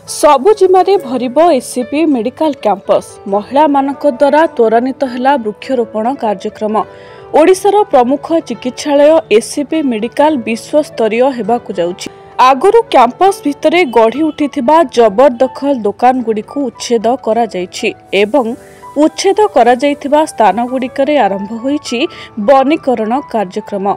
ସବୁଜିमारे भरिबो SCP medical campus महिला मानक द्वारा त्वरान्वित है वृक्षरोपण कार्यक्रम। ओडिशार प्रमुख चिकित्सालय एससीपी मेडिकल विश्वस्तरीय हेबाकु जाउछि। आगुरु कैंपस भितरे गढ़ी उठिथिबा जबरदखल दुकान गुड़िकु उच्छेद करा जाइछि एवं उच्छेद करा जाइथिबा स्थान गुड़िकरे आरंभ होइछि वनीकरण कार्यक्रम।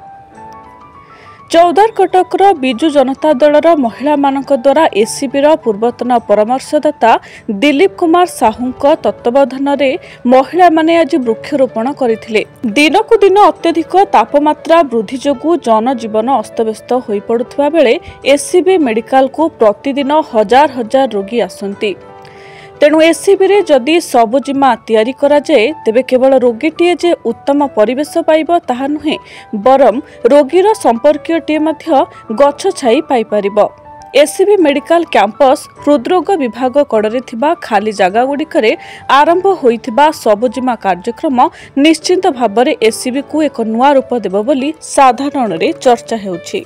चौदार कटकर बिजु जनता दलर महिला मानक द्वारा एससीपी पूर्वतन परामर्शदाता दिलीप कुमार साहू तत्वावधान में महिला माने आज वृक्षरोपण करथिले। दिनकु दिन अत्यधिक तापमात्रा वृद्धि जोगु जनजीवन अस्तव्यस्त होई पडुथबा बेले एससीबी मेडिकल को प्रतिदिन हजार हजार रोगी आसंती। तेणु एससीबी रे जदि सबुजिमा तैयारी करा जाए तेबे केवल रोगीटीए जे उत्तम परिवेश पाइब ताहा नुहे बरम रोगीर संपर्कीयटीए मध्य गछ छाई पाई परिबो। एससीबी मेडिकल कैंपस हृदरोग विभाग कड़े थिबा खाली जगह गुड़िकरे आरंभ होइथिबा सबुजिमा कार्यक्रम निश्चित भाबरे एससीबी को एक नुआ रूप देबो बोली साधारण रे चर्चा हेउछि।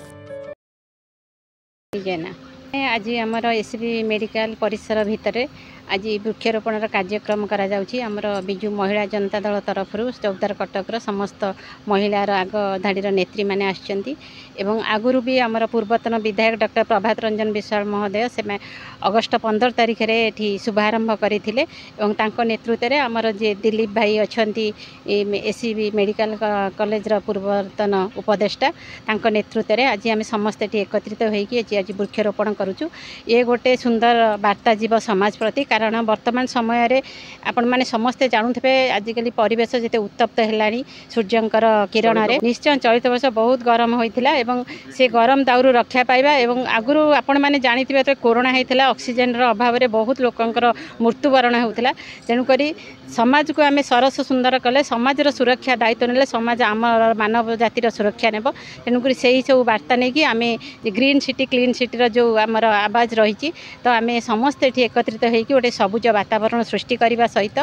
आज आमर एससीबी मेडिकल परिसर भितर आज वृक्षरोपण कार्यक्रम करा जाउछि। आमर बिजु महिला जनता दल तरफ चौदार कटकर समस्त महिलार आग धाड़ीर नेत्री माने आछंती एवं आगुरु भी आमर पूर्वतन विधायक डॉक्टर प्रभात रंजन विश्वाल महोदय से अगस्ट 15 तारिख रे एठी शुभारंभ करथिले एवं तांको नेतृत्व रे आमर जे दिलीप भाई अछंती एससीबी मेडिकल कॉलेज रा पूर्वतन उपदेष्टा तांको नेतृत्व रे आज आम समस्त एठी एकत्रित होईकी आज वृक्षरोपण करूछु। ये गोटे सुंदर वार्ता जीव समाज प्रति कारण वर्तमान समय रे आपण माने समस्ते जानुथे आजिकल परिवेश जेते उत्तप्त हेलानी सूर्यंकर किरण रे निश्चय चलित वर्ष बहुत गरम होइथिला एवं से गरम दाउरु रक्षा पाइबा एवं आगुरु आपण माने जानिथिबे तो कोरोना हेइथिला ऑक्सीजन रो अभाव रे बहुत लोकंकर मृत्युवरण होउथिला। तेनु करी समाज को आमे सरस सुंदर कले समाज रो सुरक्षा दायित्व नेले समाज आमर मानव जाति रो सुरक्षा नेबो। तेनु करी सेही सब वार्ता नै कि आमे ग्रीन सिटी क्लीन सिटी रो जो आमर आवाज रहिछि तो आमे समस्त एठी एकत्रित होइकि गोटे सबुज वातावरण सृष्टि करने सहित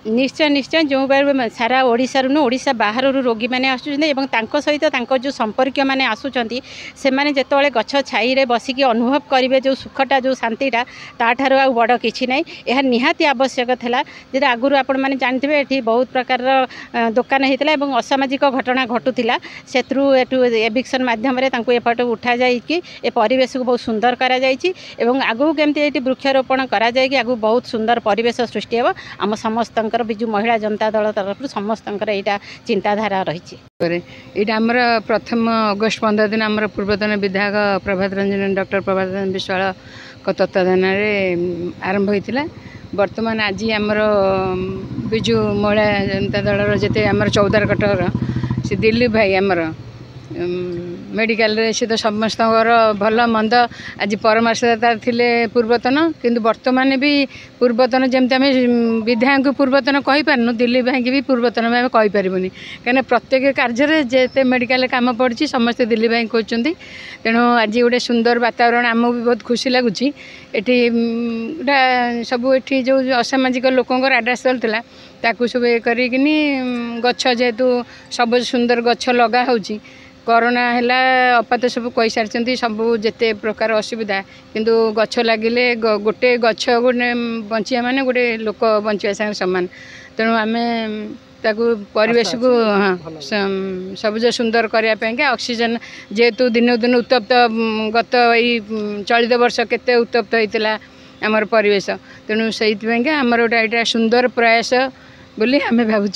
निश्चय निश्चय जो सारा ओडिशा नु ओडिशा बाहर रोगी मैंने आसुच्च सहित जो संपर्क मैंने आसुच्च से मैंने जिते गछ छाई रे बसिकी अनुभव करेंगे जो सुखटा जो शांतिटा ताठार आ बड़ कि ना यह निहाती आवश्यक था। जे आगुरी आपण मैंने जानते ये बहुत प्रकार दुकान होता है असामाजिक घटना घटुला से एविक्शन मध्यम एपट उठा जाइए परिवेश को बहुत सुंदर करा जाइए एवं आगू केमती वृक्षरोपण करा जाए आगू बहुत सुंदर परिवेश सृष्टि हे आम समस्त बिजु महिला जनता दल तरफ समस्त यहाँ चिंताधारा रही। आमर प्रथम अगस्ट 15 दिन आमर पूर्वतन विधायक प्रभात रंजन डॉक्टर प्रभात रंजन विश्वाल तत्वावधान आरंभ होता। वर्तमान आज आमर बिजु महिला जनता दल जिते आमर चौदार कटर से दिलीप भाई आमर मेडिकल से तो समस्त भल मंद आज परामर्शदाता थिले पूर्वतन किंतु वर्तमान भी पूर्वतन जमती आम विधायक पूर्वतन कही पारनु दिल्ली भाई भी पूर्वतन में कही पारबुनि कहीं प्रत्येक कार्य जेते मेडिकल काम पड़ी समस्ते दिल्ली भाई कहते। तेणु आज गोटे सुंदर वातावरण आमको भी बहुत खुशी लगुच। एटी सब ये जो असामाजिक लोकंर आड्रेस चलता ताकू सब ये करिकिनी गछ जेहेतु सब सुंदर गछ लगा होची कोरोना है अपात सब कही सारी सब जिते प्रकार असुविधा किंतु गछ लगिले गोटे गछ गोटे बंचिया माने गोटे लोक बंचिया संगे सामान। तेणु आम ताकू परिवेश को हाँ सबुज सुंदर करने ऑक्सीजन जेहेतु दिन दिन उत्तप्त गत यही चलित वर्ष केते उत्तप्त होता आमर परिवेश। तेणु से आमर गोटे सुंदर प्रयास बोली आम भावुँ।